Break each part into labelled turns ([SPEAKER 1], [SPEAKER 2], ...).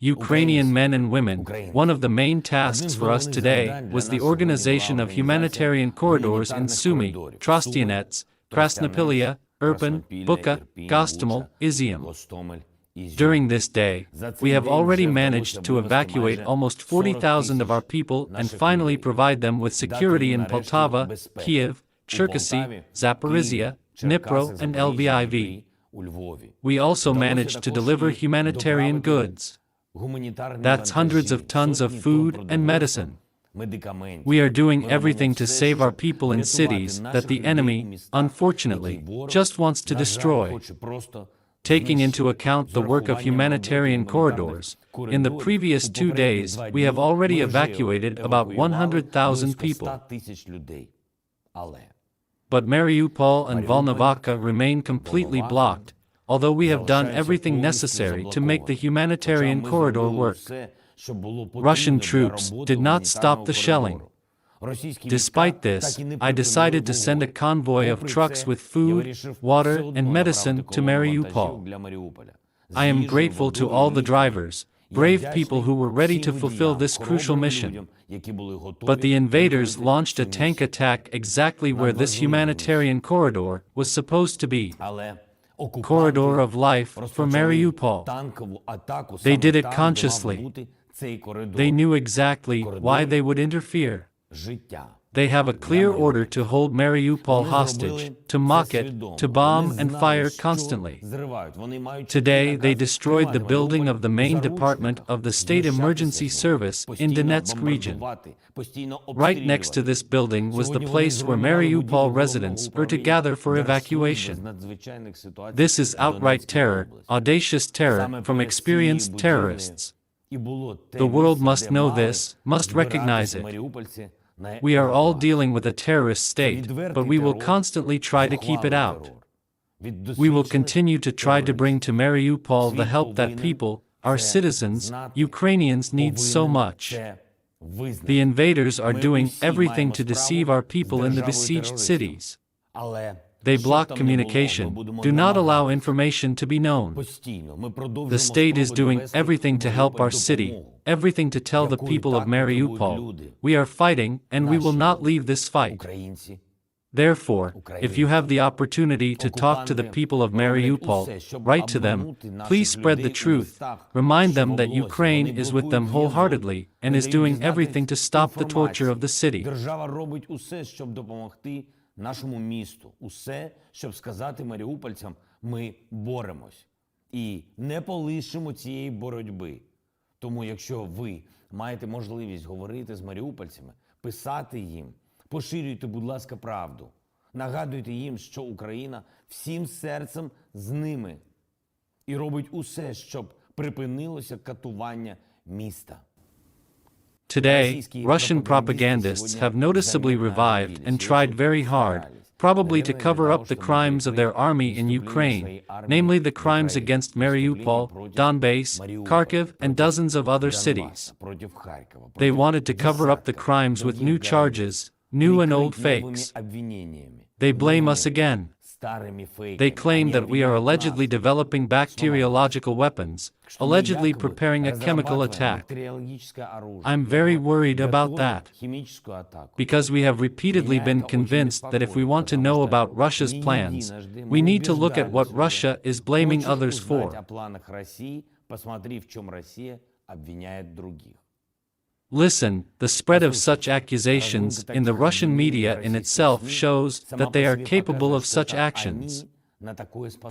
[SPEAKER 1] Ukrainian men and women, one of the main tasks for us today was the organization of humanitarian corridors in Sumy, Trostianets, Krasnopilya, Irpin, Bucha, Gostomel, Izium. During this day, we have already managed to evacuate almost 40,000 of our people and finally provide them with security in Poltava, Kiev, Cherkasy, Zaporizhia, Dnipro, and Lviv. We also managed to deliver humanitarian goods. That's hundreds of tons of food and medicine. We are doing everything to save our people in cities that the enemy, unfortunately, just wants to destroy. Taking into account the work of humanitarian corridors, in the previous 2 days we have already evacuated about 100,000 people. But Mariupol and Volnovakha remain completely blocked, although we have done everything necessary to make the humanitarian corridor work. Russian troops did not stop the shelling. Despite this, I decided to send a convoy of trucks with food, water, and medicine to Mariupol. I am grateful to all the drivers, brave people who were ready to fulfill this crucial mission. But the invaders launched a tank attack exactly where this humanitarian corridor was supposed to be. Corridor of life for Mariupol. They did it consciously. They knew exactly why they would interfere. They have a clear order to hold Mariupol hostage, to mock it, to bomb and fire constantly. Today they destroyed the building of the main department of the State Emergency Service in Donetsk region. Right next to this building was the place where Mariupol residents were to gather for evacuation. This is outright terror, audacious terror from experienced terrorists. The world must know this, must recognize it. We are all dealing with a terrorist state, but we will constantly try to keep it out. We will continue to try to bring to Mariupol the help that people, our citizens, Ukrainians need so much. The invaders are doing everything to deceive our people in the besieged cities. They block communication, do not allow information to be known. The state is doing everything to help our city, everything to tell the people of Mariupol, we are fighting and we will not leave this fight. Therefore, if you have the opportunity to talk to the people of Mariupol, write to them, please spread the truth, remind them that Ukraine is with them wholeheartedly and is doing everything to stop the torture of the city.
[SPEAKER 2] Нашому місту. Усе, щоб сказати маріупольцям, ми боремось. І не полишимо цієї боротьби. Тому якщо ви маєте можливість говорити з маріупольцями, писати їм, поширюйте, будь ласка, правду. Нагадуйте їм, що Україна всім серцем з ними. І робить усе, щоб припинилося катування міста.
[SPEAKER 1] Today, Russian propagandists have noticeably revived and tried very hard, probably to cover up the crimes of their army in Ukraine, namely the crimes against Mariupol, Donbass, Kharkiv, and dozens of other cities. They wanted to cover up the crimes with new charges, new and old fakes. They blame us again. They claim that we are allegedly developing bacteriological weapons, allegedly preparing a chemical attack. I'm very worried about that, because we have repeatedly been convinced that if we want to know about Russia's plans, we need to look at what Russia is blaming others for. Listen, the spread of such accusations in the Russian media in itself shows that they are capable of such actions.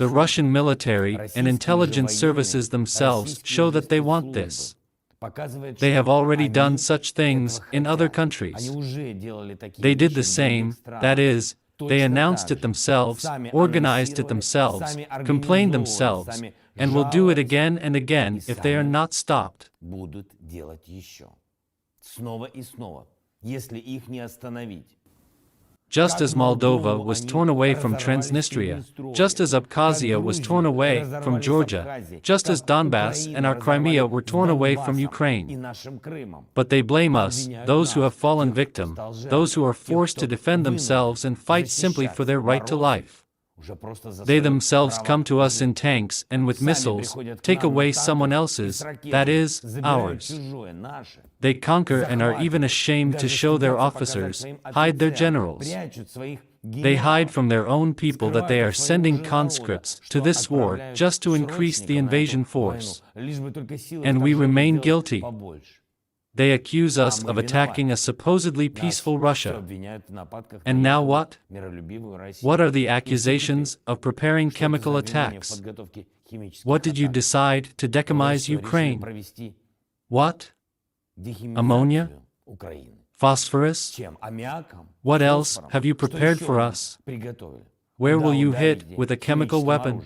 [SPEAKER 1] The Russian military and intelligence services themselves show that they want this. They have already done such things in other countries. They did the same, that is, they announced it themselves, organized it themselves, complained themselves, and will do it again and again if they are not stopped. Just as Moldova was torn away from Transnistria, just as Abkhazia was torn away from Georgia, just as Donbass and our Crimea were torn away from Ukraine. But they blame us, those who have fallen victim, those who are forced to defend themselves and fight simply for their right to life. They themselves come to us in tanks and with missiles, take away someone else's, that is, ours. They conquer and are even ashamed to show their officers, hide their generals. They hide from their own people that they are sending conscripts to this war just to increase the invasion force. And we remain guilty. They accuse us of attacking a supposedly peaceful Russia. And now what? What are the accusations of preparing chemical attacks? What did you decide to decomize Ukraine? What? Ammonia? Phosphorus? What else have you prepared for us? Where will you hit with a chemical weapon?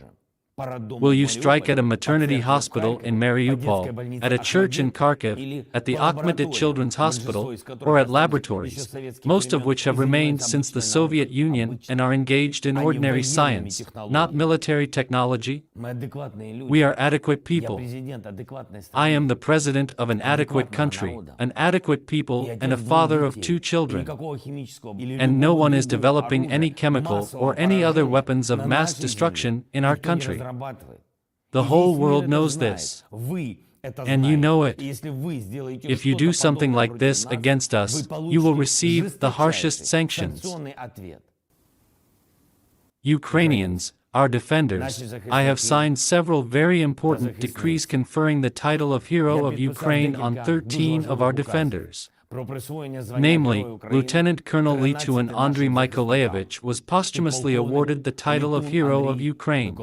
[SPEAKER 1] Will you strike at a maternity hospital in Mariupol, at a church in Kharkiv, at the Akhmetit Children's Hospital, or at laboratories, most of which have remained since the Soviet Union and are engaged in ordinary science, not military technology? We are adequate people. I am the president of an adequate country, an adequate people, and a father of 2 children. And no one is developing any chemical or any other weapons of mass destruction in our country. The whole world knows this. And you know it. If you do something like this against us, you will receive the harshest sanctions. Ukrainians, our defenders, I have signed several very important decrees conferring the title of Hero of Ukraine on 13 of our defenders. Namely, Lieutenant Colonel Lituan Andriy Mykolaievich was posthumously awarded the title of Hero of Ukraine.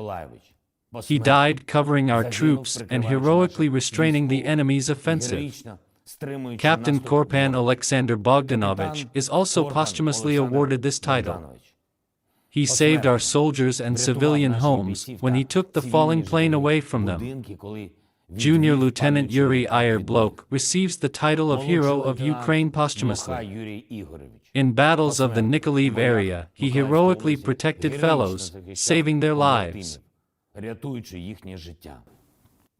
[SPEAKER 1] He died covering our troops and heroically restraining the enemy's offensive. Captain Korpan Alexander Bogdanovich is also posthumously awarded this title. He saved our soldiers and civilian homes when he took the falling plane away from them. Junior Lieutenant Yuri Iyer-Blok receives the title of Hero of Ukraine posthumously. In battles of the Nikolaev area, he heroically protected fellows, saving their lives.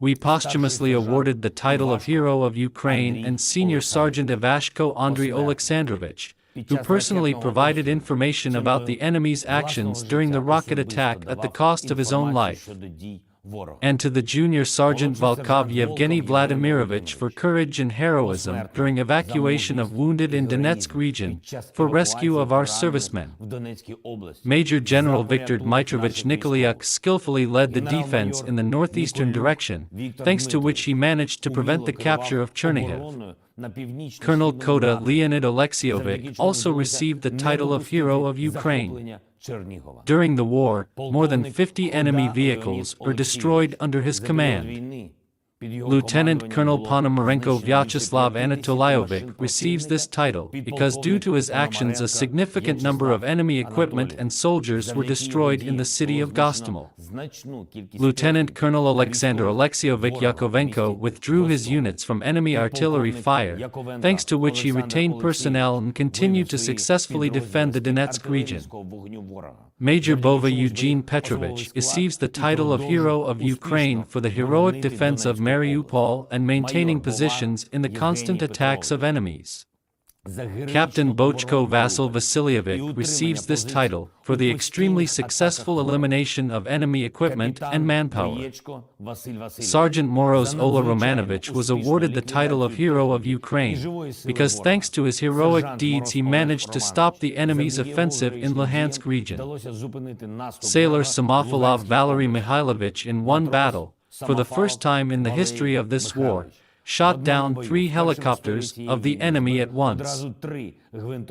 [SPEAKER 1] We posthumously awarded the title of Hero of Ukraine and Senior Sergeant Ivashko Andriy Oleksandrovich, who personally provided information about the enemy's actions during the rocket attack at the cost of his own life. And to the Junior Sergeant Volkov Yevgeny Vladimirovich for courage and heroism during evacuation of wounded in Donetsk region, for rescue of our servicemen. Major General Viktor Dmitrovich Nikoliuk skillfully led the defense in the northeastern direction, thanks to which he managed to prevent the capture of Chernihiv. Colonel Koda Leonid Alexeyevich also received the title of Hero of Ukraine. During the war, more than 50 enemy vehicles were destroyed under his command. Lieutenant Colonel Ponomarenko Vyacheslav Anatolyevich receives this title because due to his actions a significant number of enemy equipment and soldiers were destroyed in the city of Gostomel. Lieutenant Colonel Alexander Alexeyevich Yakovenko withdrew his units from enemy artillery fire, thanks to which he retained personnel and continued to successfully defend the Donetsk region. Major Bova Eugene Petrovich receives the title of Hero of Ukraine for the heroic defense of Mariupol and maintaining positions in the constant attacks of enemies. Captain Bochko Vasil Vasilievich receives this title for the extremely successful elimination of enemy equipment and manpower. Sergeant Moros Ola Romanovich was awarded the title of Hero of Ukraine because thanks to his heroic deeds he managed to stop the enemy's offensive in Luhansk region. Sailor Samofilov Valery Mikhailovich in one battle, for the first time in the history of this war, shot down 3 helicopters of the enemy at once.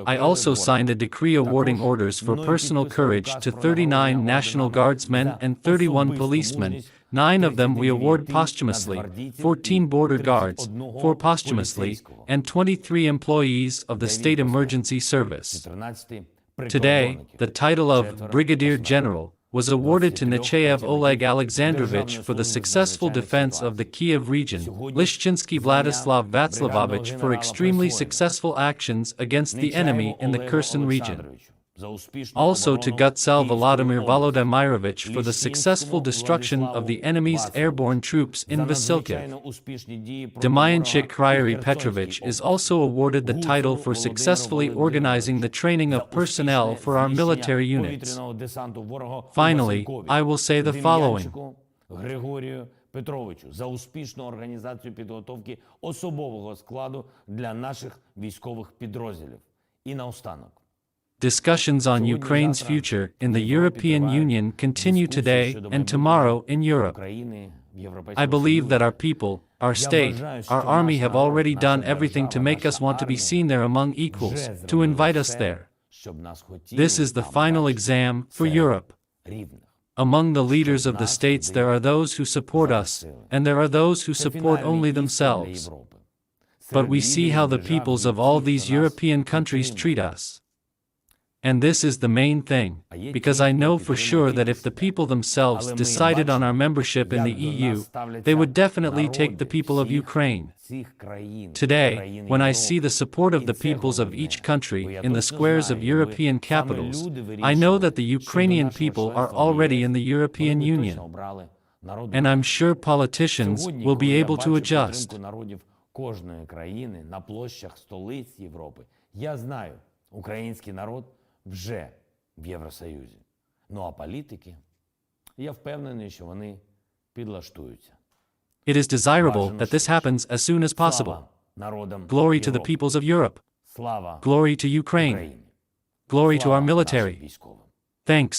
[SPEAKER 1] I also signed a decree awarding orders for personal courage to 39 National Guardsmen and 31 policemen. 9 of them we award posthumously, 14 border guards, 4 posthumously, and 23 employees of the State Emergency Service. Today, the title of Brigadier General was awarded to Nechayev Oleg Alexandrovich for the successful defense of the Kiev region, Lishchinsky Vladislav Vatslavovich for extremely successful actions against the enemy in the Kherson region. Also to Gutsel Volodymyr Volodymyrovich for the successful destruction of the enemy's airborne troops in Vasilkiv. Demyanchik Kryary Petrovich is also awarded the title for successfully organizing the training of personnel for our military units. Finally, I will say the following.
[SPEAKER 2] Григорію Петровичу за успішну організацію підготовки особового складу для наших військових підрозділів. І наостанок.
[SPEAKER 1] Discussions on Ukraine's future in the European Union continue today and tomorrow in Europe. I believe that our people, our state, our army have already done everything to make us want to be seen there among equals, to invite us there. This is the final exam for Europe. Among the leaders of the states there are those who support us, and there are those who support only themselves. But we see how the peoples of all these European countries treat us. And this is the main thing, because I know for sure that if the people themselves decided on our membership in the EU, they would definitely take the people of Ukraine. Today, when I see the support of the peoples of each country in the squares of European capitals, I know that the Ukrainian people are already in the European Union. And I'm sure politicians will be able to adjust.
[SPEAKER 2] Кожної країни на площах столиць Європи. Я знаю, український народ вже в Євросоюзі. Ну а політики, я впевнений, що вони підлаштуються.
[SPEAKER 1] It is desirable that this happens as soon as possible. Glory to the peoples of Europe. Glory to Ukraine. Glory to our military. Thanks.